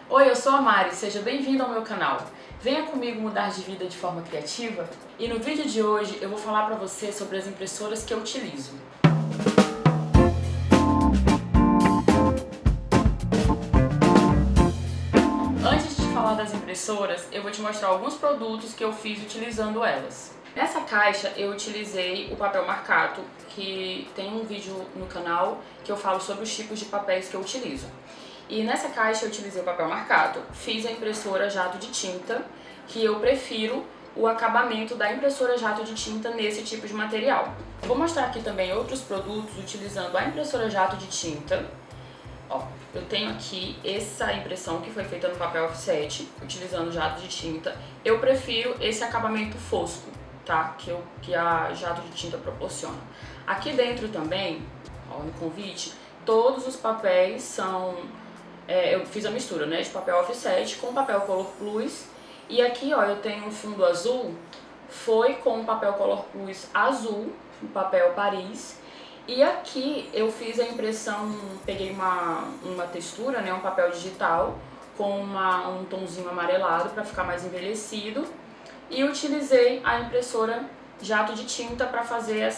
Oi, eu sou a Mari, seja bem-vindo ao meu canal. Venha comigo mudar de vida de forma criativa? E no vídeo de hoje eu vou falar para você sobre as impressoras que eu utilizo. Antes de falar das impressoras, eu vou te mostrar alguns produtos que eu fiz utilizando elas. Nessa caixa eu utilizei o papel marcato, que tem um vídeo no canal que eu falo sobre os tipos de papéis que eu utilizo. E nessa caixa eu utilizei o papel marcato, fiz a impressora jato de tinta, que eu prefiro o acabamento da impressora jato de tinta nesse tipo de material. Vou mostrar aqui também outros produtos utilizando a impressora jato de tinta. Ó, eu tenho aqui essa impressão que foi feita no papel offset, utilizando jato de tinta. Eu prefiro esse acabamento fosco, tá? Que a jato de tinta proporciona. Aqui dentro também, ó, no convite, todos os papéis são... eu fiz a mistura, né, de papel offset com papel color plus. E aqui, ó, eu tenho um fundo azul, foi com papel color plus azul, o papel Paris. E aqui eu fiz a impressão, peguei uma textura, né, um papel digital com um tomzinho amarelado para ficar mais envelhecido. E utilizei a impressora jato de tinta para fazer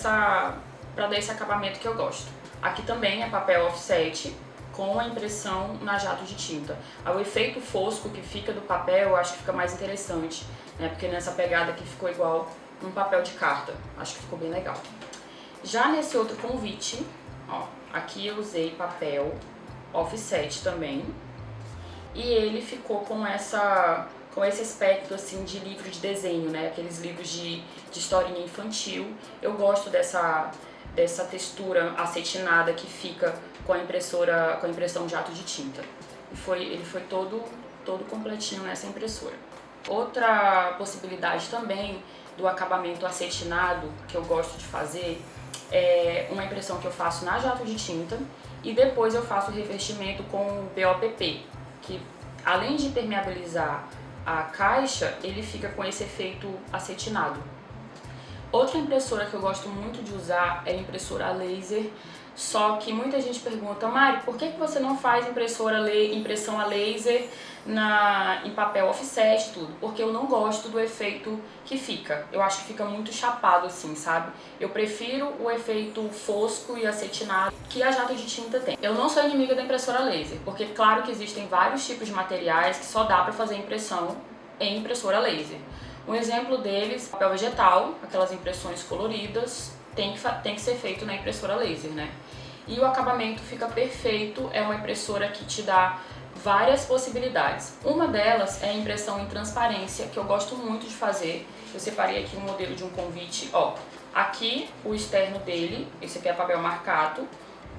para dar esse acabamento que eu gosto. Aqui também é papel offset com a impressão na jato de tinta. O efeito fosco que fica do papel eu acho que fica mais interessante, né? Porque nessa pegada aqui ficou igual um papel de carta. Acho que ficou bem legal. Já nesse outro convite, ó, aqui eu usei papel offset também. E ele ficou com esse aspecto assim de livro de desenho, né? Aqueles livros de historinha infantil. Eu gosto dessa textura acetinada que fica com a impressão jato de tinta. Ele foi todo completinho nessa impressora. Outra possibilidade também do acabamento acetinado que eu gosto de fazer é uma impressão que eu faço na jato de tinta e depois eu faço o revestimento com o BOPP, que além de permeabilizar a caixa, ele fica com esse efeito acetinado. Outra impressora que eu gosto muito de usar é a impressora a laser, só que muita gente pergunta, Mari, por que você não faz impressão a laser em papel offset tudo? Porque eu não gosto do efeito que fica. Eu acho que fica muito chapado assim, sabe? Eu prefiro o efeito fosco e acetinado que a jato de tinta tem. Eu não sou inimiga da impressora laser, porque claro que existem vários tipos de materiais que só dá pra fazer impressão em impressora laser. Um exemplo deles, papel vegetal, aquelas impressões coloridas, tem que ser feito na impressora laser, né? E o acabamento fica perfeito, é uma impressora que te dá várias possibilidades. Uma delas é a impressão em transparência, que eu gosto muito de fazer. Eu separei aqui um modelo de um convite, ó. Aqui o externo dele, esse aqui é papel marcato,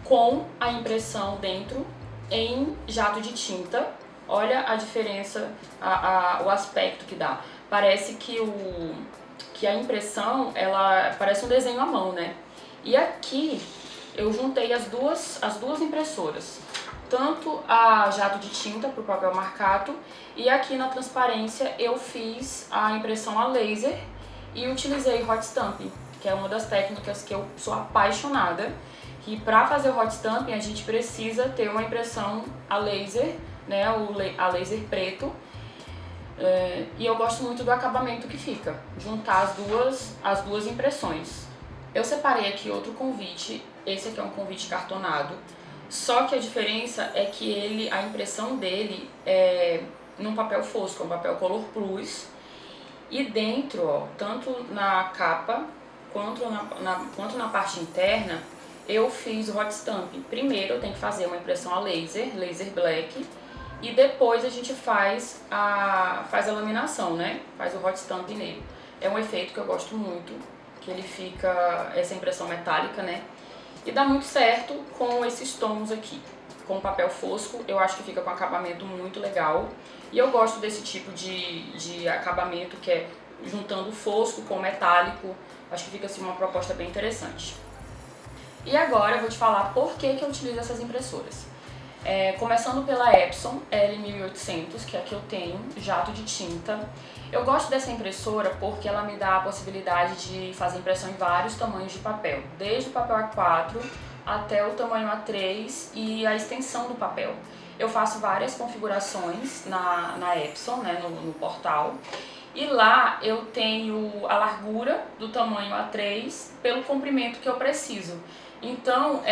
com a impressão dentro em jato de tinta. Olha a diferença, o aspecto que dá. Parece que a impressão, ela parece um desenho à mão, né? E aqui eu juntei as duas impressoras, tanto a jato de tinta para o papel marcato e aqui na transparência eu fiz a impressão a laser e utilizei hot stamping, que é uma das técnicas que eu sou apaixonada. E para fazer o hot stamping a gente precisa ter uma impressão a laser, né? A laser preto. E eu gosto muito do acabamento que fica, juntar as duas impressões. Eu separei aqui outro convite, esse aqui é um convite cartonado, só que a diferença é que a impressão dele é num papel fosco, é um papel color plus, e dentro, ó, tanto na capa quanto na parte interna, eu fiz o hot stamping. Primeiro eu tenho que fazer uma impressão a laser black, e depois a gente faz a laminação, né? Faz o hot stamping nele. É um efeito que eu gosto muito, que ele fica, essa impressão metálica, né? E dá muito certo com esses tons aqui. Com o papel fosco, eu acho que fica com um acabamento muito legal. E eu gosto desse tipo de acabamento que é juntando o fosco com o metálico. Acho que fica assim uma proposta bem interessante. E agora eu vou te falar por que eu utilizo essas impressoras. Começando pela Epson L1800, que é a que eu tenho, jato de tinta. Eu gosto dessa impressora porque ela me dá a possibilidade de fazer impressão em vários tamanhos de papel, desde o papel A4 até o tamanho A3 e a extensão do papel. eu faço várias configurações na Epson, né, no portal. E lá eu tenho a largura do tamanho A3 pelo comprimento que eu preciso. Então,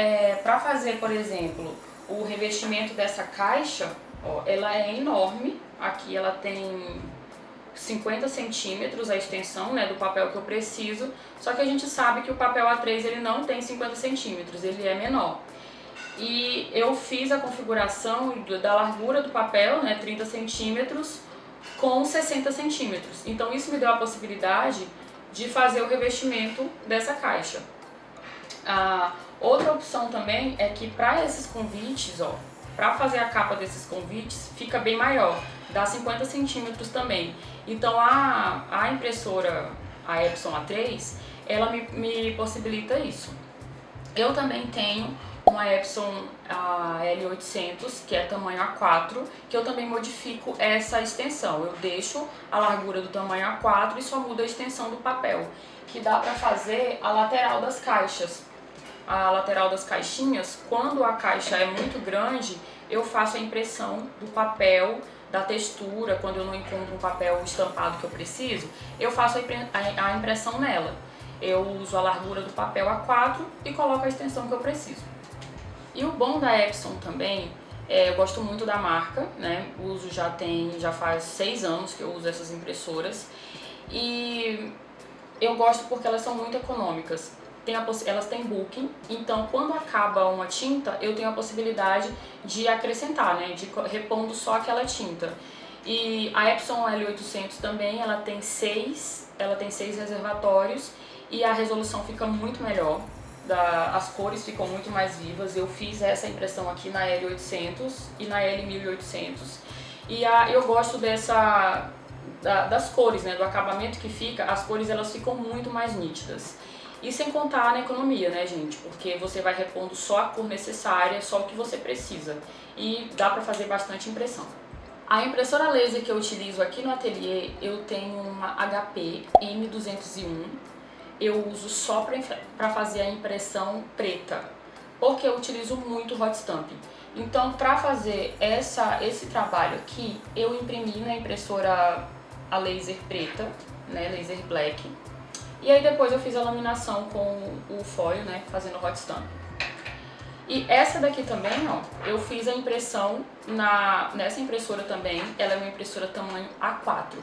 para fazer, por exemplo, o revestimento dessa caixa, ó, ela é enorme. Aqui ela tem 50 centímetros a extensão, né, do papel que eu preciso. Só que a gente sabe que o papel A3 ele não tem 50 centímetros, ele é menor. E eu fiz a configuração da largura do papel, né, 30 centímetros, com 60 centímetros. Então isso me deu a possibilidade de fazer o revestimento dessa caixa. Outra opção também é que para esses convites, ó, para fazer a capa desses convites, fica bem maior, dá 50 centímetros também. Então a impressora, a Epson A3, ela me possibilita isso. Eu também tenho uma Epson L800, que é tamanho A4, que eu também modifico essa extensão. Eu deixo a largura do tamanho A4 e só mudo a extensão do papel, que dá para fazer a lateral das caixas. A lateral das caixinhas, quando a caixa é muito grande, eu faço a impressão do papel, da textura. Quando eu não encontro um papel estampado que eu preciso, eu faço a impressão nela. Eu uso a largura do papel A4 e coloco a extensão que eu preciso. E o bom da Epson também, eu gosto muito da marca, né? Uso já faz 6 anos que eu uso essas impressoras. E eu gosto porque elas são muito econômicas. Elas têm booking, então quando acaba uma tinta, eu tenho a possibilidade de acrescentar, né? De repondo só aquela tinta. E a Epson L800 também, ela tem 6 reservatórios e a resolução fica muito melhor. As cores ficam muito mais vivas. Eu fiz essa impressão aqui na L800 e na L1800. E eu gosto das cores, né, do acabamento que fica. As cores elas ficam muito mais nítidas. E sem contar na economia, né, gente? Porque você vai repondo só a cor necessária, só o que você precisa. E dá pra fazer bastante impressão. A impressora laser que eu utilizo aqui no ateliê, eu tenho uma HP M201. Eu uso só para fazer a impressão preta, porque eu utilizo muito hot stamping. Então, para fazer esse trabalho aqui, eu imprimi na impressora a laser preta, né, laser black. E aí depois eu fiz a laminação com o foil, né, fazendo hot stamping. E essa daqui também, ó, eu fiz a impressão nessa impressora também. Ela é uma impressora tamanho A4.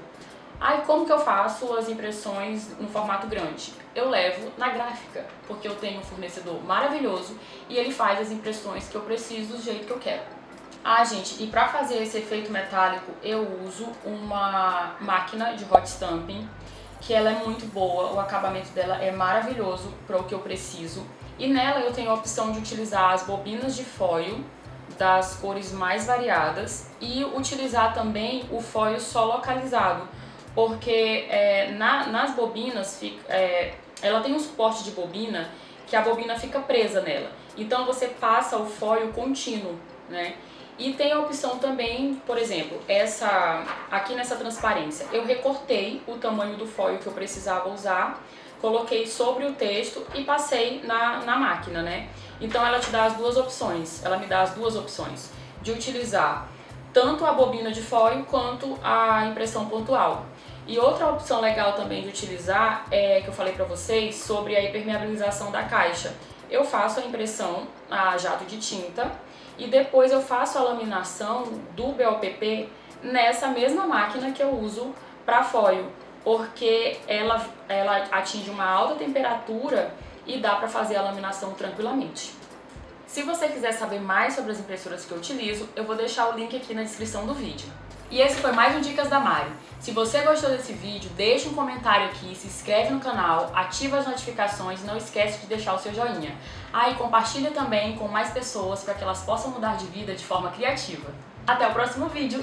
Aí como que eu faço as impressões no formato grande? Eu levo na gráfica, porque eu tenho um fornecedor maravilhoso e ele faz as impressões que eu preciso do jeito que eu quero. Gente, e para fazer esse efeito metálico eu uso uma máquina de hot stamping, que ela é muito boa, o acabamento dela é maravilhoso para o que eu preciso. E nela eu tenho a opção de utilizar as bobinas de foil das cores mais variadas e utilizar também o foil só localizado, porque nas bobinas ela tem um suporte de bobina que a bobina fica presa nela. Então você passa o foil contínuo, né? E tem a opção também, por exemplo, aqui nessa transparência, eu recortei o tamanho do foil que eu precisava usar, coloquei sobre o texto e passei na máquina, né? Então ela te dá as duas opções, ela me dá as duas opções de utilizar tanto a bobina de foil quanto a impressão pontual. E outra opção legal também de utilizar que eu falei pra vocês sobre a impermeabilização da caixa. Eu faço a impressão a jato de tinta e depois eu faço a laminação do BOPP nessa mesma máquina que eu uso para foil, porque ela atinge uma alta temperatura e dá para fazer a laminação tranquilamente. Se você quiser saber mais sobre as impressoras que eu utilizo, eu vou deixar o link aqui na descrição do vídeo. E esse foi mais um Dicas da Mari. Se você gostou desse vídeo, deixa um comentário aqui, se inscreve no canal, ativa as notificações e não esquece de deixar o seu joinha. E compartilha também com mais pessoas para que elas possam mudar de vida de forma criativa. Até o próximo vídeo!